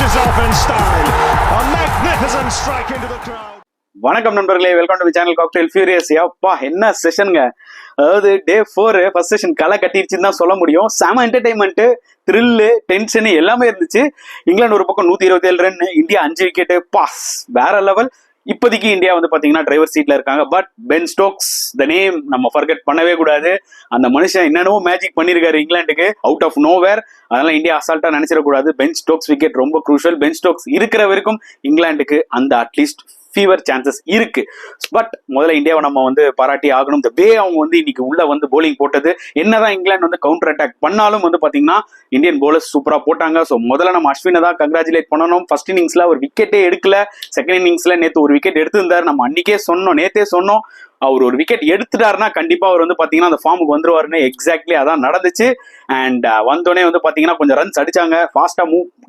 finishes off in style. A magnificent strike into the crowd. வணக்கம் நண்பர்களே, welcome to channel cocktail furious. அப்பா என்ன செஷனுங்க, அதாவது டே 4 ஃபர்ஸ்ட் செஷன் களை கட்டிருச்சுன்னு தான் சொல்ல முடியும். செம என்டர்டைன்மெண்ட், த்ரில்லு, டென்ஷன் எல்லாமே இருந்துச்சு. இங்கிலாந்து ஒரு பக்கம் 127 ரன், இந்தியா 5 விக்கெட், பாஸ் வேற லெவல். இப்போதைக்கு இந்தியா வந்து பாத்தீங்கன்னா டிரைவர் சீட்ல இருக்காங்க. But Ben Stokes the name நம்ம ஃபர்கெட் பண்ணவே கூடாது. அந்த மனுஷன் என்னென்னவோ மேஜிக் பண்ணிருக்காரு இங்கிலாந்துக்கு அவுட் ஆஃப் நோவேர். அதனால இந்தியா அசால்ட்டா நினைச்சிடக்கூடாது. பென் ஸ்டோக்ஸ் விக்கெட் ரொம்ப குரூஷியல். பென் ஸ்டோக்ஸ் இருக்கிற வரைக்கும் இங்கிலாந்துக்கு அந்த அட்லீஸ்ட் ஃபீவர் சான்சஸ் இருக்கு. பட் முதல்ல இந்தியாவை நம்ம வந்து பாராட்டி ஆகணும். இந்த வே அவங்க வந்து இன்னைக்கு உள்ள வந்து போலிங் போட்டது, என்னதான் இங்கிலாந்து வந்து கவுண்டர் அட்டாக் பண்ணாலும் வந்து பாத்தீங்கன்னா இந்தியன் போலர்ஸ் சூப்பரா போட்டாங்க. ஸோ முதல்ல நம்ம அஸ்வினை தான் கங்க்ராச்சுலேட் பண்ணணும். ஃபர்ஸ்ட் இன்னிங்ஸ்ல ஒரு விக்கெட்டே எடுக்கல. செகண்ட் இன்னிங்ஸ்ல நேற்று ஒரு விக்கெட் எடுத்திருந்தாரு. நம்ம அன்னைக்கே சொன்னோம், நேத்தே சொன்னோம், அவர் ஒரு விக்கெட் எடுத்துட்டாருன்னா கண்டிப்பா அவர் வந்து பாத்தீங்கன்னா அந்த ஃபார்முக்கு வந்துருவாருன்னு. எக்ஸாக்ட்லி அதான் நடந்துச்சு. அண்ட் வந்தோடனே வந்து பாத்தீங்கன்னா கொஞ்சம் ரன்ஸ் அடிச்சாங்க. ஃபாஸ்டா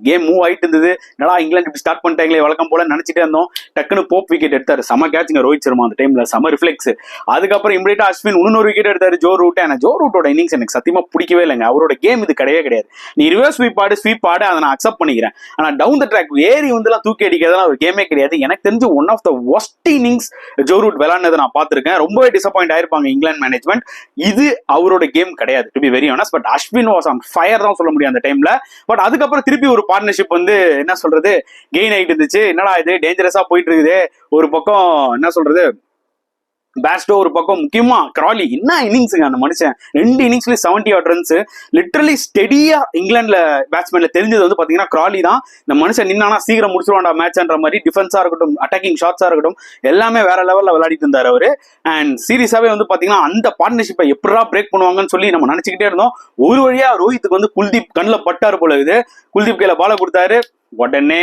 கேம் மூவ் ஆயிட்டு இருந்தது. என்னடா இங்கிலாந்து இப்படி ஸ்டார்ட் பண்ணிட்டாங்களே வழக்கம் போல நினைச்சிட்டே இருந்தோம். டக்குன்னு போப் விக்கெட் எடுத்தாரு. செம கேட்சுங்க ரோஹித் சர்மா அந்த டைம்ல, செம ரிஃப்ளெக்ஸ். அதுக்கப்புறம் இமிடியேட்டா அஸ்வின் 300 விக்கெட் எடுத்தாரு. Joe Root. ஆனா ஜோ ரூட்டோட இன்னிங்ஸ் எனக்கு சத்தியமா பிடிக்கவே இல்லைங்க. அவரோட கேம் இது கிடையவே கிடையாது. நீ ரிவர்ஸ் ஸ்வீப் ஆடு அதை நான் அக்செப்ட் பண்ணிக்கிறேன். ஆனா டவுன் த ட்ராக் ஏறி வந்து எல்லாம் தூக்கி அடிக்கிறதுலாம் ஒரு கேமே கிடையாது. எனக்கு தெரிஞ்சு one of the worst innings Joe Root விளையாடுனதை நான் பார்த்திருக்கேன். ரொம்பவே டிசப்பாயிண்ட் ஆயிருப்பாங்க இங்கிலாந்து மேனேஜ்மெண்ட். இது அவரோட கேம் கிடையாது, to be very honest. But Ashwin was on fire தான் சொல்ல முடியும் அந்த டைம்ல. பட் அதுக்கப்புறம் திருப்பி ஒரு பார்ட்னர்ஷிப் வந்து என்ன சொல்றது கெயின் ஆயிட்டு இருந்துச்சு. என்னடா இது டேஞ்சரஸா போயிட்டு இருக்குது. ஒரு பக்கம் என்ன சொல்றது பேஸ்டோ, ஒரு பக்கம் முக்கியமா கிராலி. என்ன இன்னிங்ஸுங்க அந்த மனுஷன். 2 இன்னிங்ஸ்ல 70 odd runs. லிட்டரலி ஸ்டெடியா இங்கிலாந்துல பேட்ஸ்மேன்ல தெரிஞ்சது வந்து பாத்தீங்கன்னா கிராலி தான். இந்த மனுஷன் நின்னானா சீக்கிரம் முடிச்சுருவாண்டா மேட்ச்ன்ற மாதிரி டிஃபென்ஸா இருக்கட்டும், அட்டாக்கிங் ஷாட்ஸா இருக்கட்டும், எல்லாமே வேற லெவல்ல விளையாடிட்டு இருந்தாரு அவரு. அண்ட் சீரியஸாவே வந்து பாத்தீங்கன்னா அந்த பார்ட்னர்ஷிப்பை எப்படா பிரேக் பண்ணுவாங்கன்னு சொல்லி நம்ம நினைச்சுக்கிட்டே இருந்தோம். ஒரு வழியா ரோஹித்துக்கு வந்து குல்தீப் கண்ணில் பட்டாரு போல இது. குல்தீப் கையில பால கொடுத்தாரு. உடனே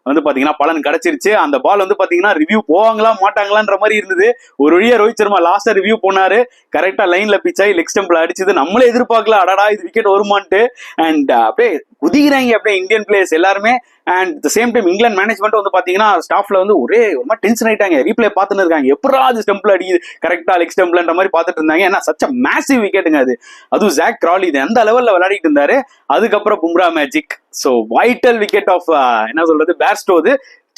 வந்து பாத்தீங்கன்னா பலன் கிடைச்சிருச்சு. அந்த பால் வந்து பாத்தீங்கன்னா ரிவ்யூ போவாங்களா மாட்டாங்களான்ற மாதிரி இருந்தது. ஒரு வழியா ரோஹித் சர்மா லாஸ்டா ரிவ்யூ போனாரு. கரெக்டா லைன்ல பிச்சாய் லெக் ஸ்டம்பில் அடிச்சது. நம்மளே எதிர்பார்க்கல, அடடா இது விக்கெட் வருமான்ட்டு. அண்ட் அப்படியே குதிக்கிறாங்க அப்படியே இந்தியன் பிளேயர்ஸ் எல்லாருமே. And the same time England management வந்து பாத்தீங்கன்னா ஸ்டாஃப்ல வந்து ஒரே ஒரு மாதிரி டென்ஷன் ஆயிட்டாங்க. ரீப்ளே பார்த்துன்னு இருக்காங்க, எப்படா அது ஸ்டம்பில் அடிக்குது கரெக்டா லெக் ஸ்டம்பிள்ன்ற மாதிரி பார்த்துட்டு இருந்தாங்க. ஏன்னா சச்ச மேசிவ் விக்கெட்டுங்க அது. அதுவும் ஜாக் கிராலி இது எந்த லெவல்ல விளையாடிட்டு இருந்தாரு. அதுக்கப்புறம் Bumrah magic. So vital wicket of என்ன சொல்றது Bairstow.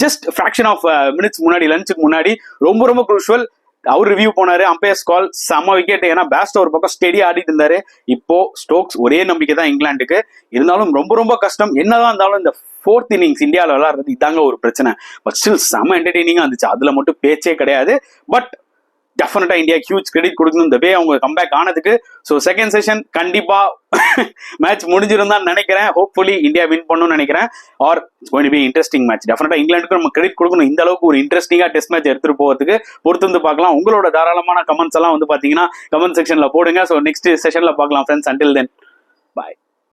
Just fraction of minutes முன்னாடி, லஞ்சுக்கு முன்னாடி ரொம்ப ரொம்ப குரூஷுவல். அவர் ரிவ்யூ போனாரு, அம்பையர்ஸ் கால், செம விக்கெட். ஏன்னா பேஸ்டோ ஒரு பக்கம் ஸ்டெடியா ஆடிட்டு இருந்தாரு. இப்போ ஸ்டோக்ஸ் ஒரே நம்பிக்கை தான் இங்கிலாந்துக்கு. இருந்தாலும் ரொம்ப ரொம்ப கஷ்டம். என்னதான் இருந்தாலும் இந்த 4th இன்னிங்ஸ் இந்தியாவில் விளையாடுறது இதாங்க ஒரு பிரச்சனை. பட் ஸ்டில் செம என்டர்டெய்னிங்கா இருந்துச்சு. அதுல மட்டும் பேச்சே கிடையாது. பட் டெஃபினட்டா இந்தியா ஹியூஜ் கிரெடிட் கொடுக்கணும் இந்த வே அவங்க கம்பேக் ஆனதுக்கு. ஸோ செகண்ட் செஷன் கண்டிப்பா மேட்ச் முடிஞ்சிருந்தான்னு நினைக்கிறேன். ஹோப்ஃபுல்லி இந்தியா வின் பண்ணணும்னு நினைக்கிறேன். Are going to be interesting match. டெஃபினட்டா இங்கிலாந்துக்கு நம்ம கிரெடிட் கொடுக்கணும். இந்த அளவுக்கு ஒரு இன்ட்ரெஸ்டிங்கா டெஸ்ட் மேட்ச் எடுத்துட்டு போகிறதுக்கு பொறுத்து வந்து பார்க்கலாம். உங்களோட தாராளமான கமெண்ட்ஸ் எல்லாம் வந்து பாத்தீங்கன்னா கமெண்ட் செக்ஷன்ல போடுங்க. ஸோ நெக்ஸ்ட் செஷன்ல பார்க்கலாம் ஃப்ரெண்ட்ஸ். அண்டில் தென் பாய்.